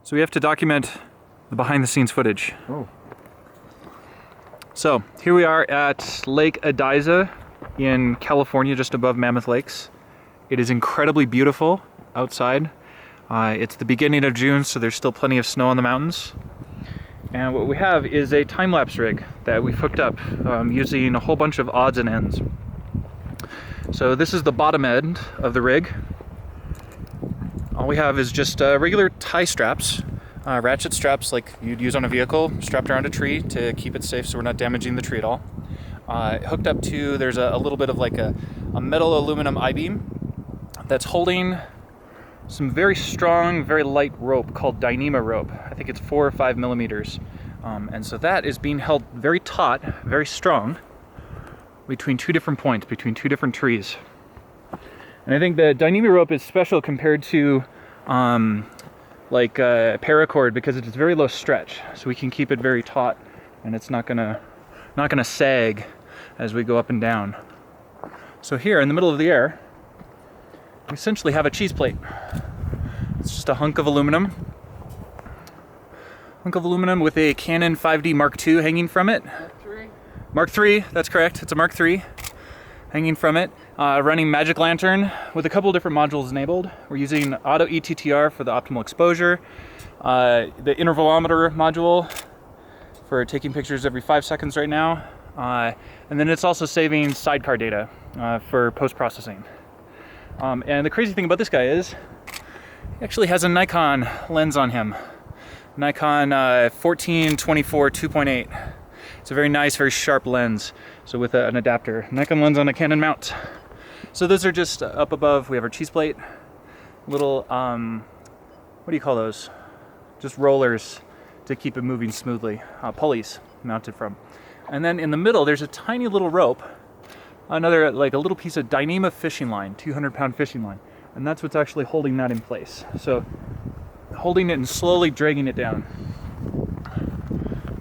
So we have to document the behind the scenes footage. Oh. So here we are at Lake Ediza in California, just above Mammoth Lakes. It is incredibly beautiful outside. It's the beginning of June, so there's still plenty of snow on the mountains. And what we have is a time-lapse rig that we hooked up using a whole bunch of odds and ends. So this is the bottom end of the rig. All we have is just regular tie straps, ratchet straps like you'd use on a vehicle, strapped around a tree to keep it safe so we're not damaging the tree at all. Hooked up to, there's a little bit of like a metal aluminum I-beam that's holding some very strong, very light rope called Dyneema rope. I think it's 4 or 5 millimeters. And so that is being held very taut, very strong, between two different points, between two different trees. And I think the Dyneema rope is special compared to paracord because it's very low stretch, so we can keep it very taut, and it's not gonna sag as we go up and down. So here in the middle of the air, we essentially have a cheese plate. It's just a hunk of aluminum with a Canon 5D Mark II hanging from it. Mark III, that's correct. It's a Mark III hanging from it. Running Magic Lantern with a couple different modules enabled. We're using Auto ETTR for the optimal exposure, the intervalometer module for taking pictures every 5 seconds right now, and then it's also saving sidecar data for post-processing. And the crazy thing about this guy is he actually has a Nikon lens on him. Nikon 14-24 2.8. It's a very nice, very sharp lens. So with an adapter, Nikon lens on a Canon mount. So those are just up above. We have our cheese plate, little, what do you call those? Just rollers to keep it moving smoothly, pulleys mounted from. And then in the middle, there's a tiny little rope, another, like a little piece of Dyneema fishing line, 200-pound fishing line. And that's what's actually holding that in place. So holding it and slowly dragging it down.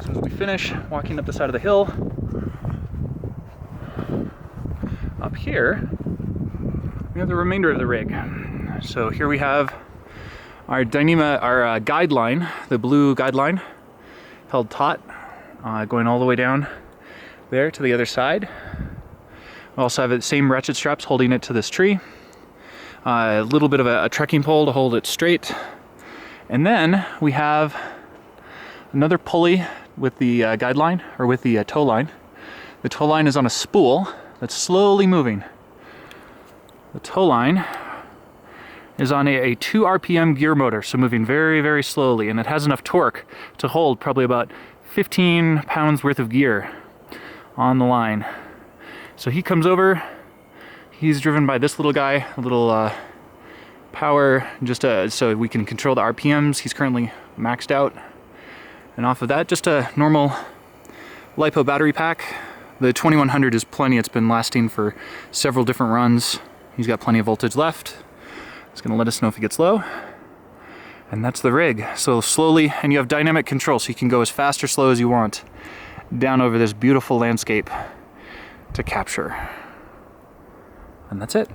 So as we finish walking up the side of the hill, up here, we have the remainder of the rig. So here we have our Dyneema, our guideline, the blue guideline, held taut, going all the way down there to the other side. We also have the same ratchet straps holding it to this tree. A little bit of a trekking pole to hold it straight. And then we have another pulley with the guideline, or with the tow line. The tow line is on a spool that's slowly moving. The tow line is on a 2 RPM gear motor, so moving very, very slowly, and it has enough torque to hold probably about 15 pounds worth of gear on the line. So he comes over, he's driven by this little guy, a little power, just so we can control the RPMs. He's currently maxed out. And off of that, just a normal LiPo battery pack. The 2100 is plenty. It's been lasting for several different runs. He's got plenty of voltage left. It's gonna let us know if it gets low. And that's the rig. So slowly, and you have dynamic control, so you can go as fast or slow as you want down over this beautiful landscape to capture. And that's it.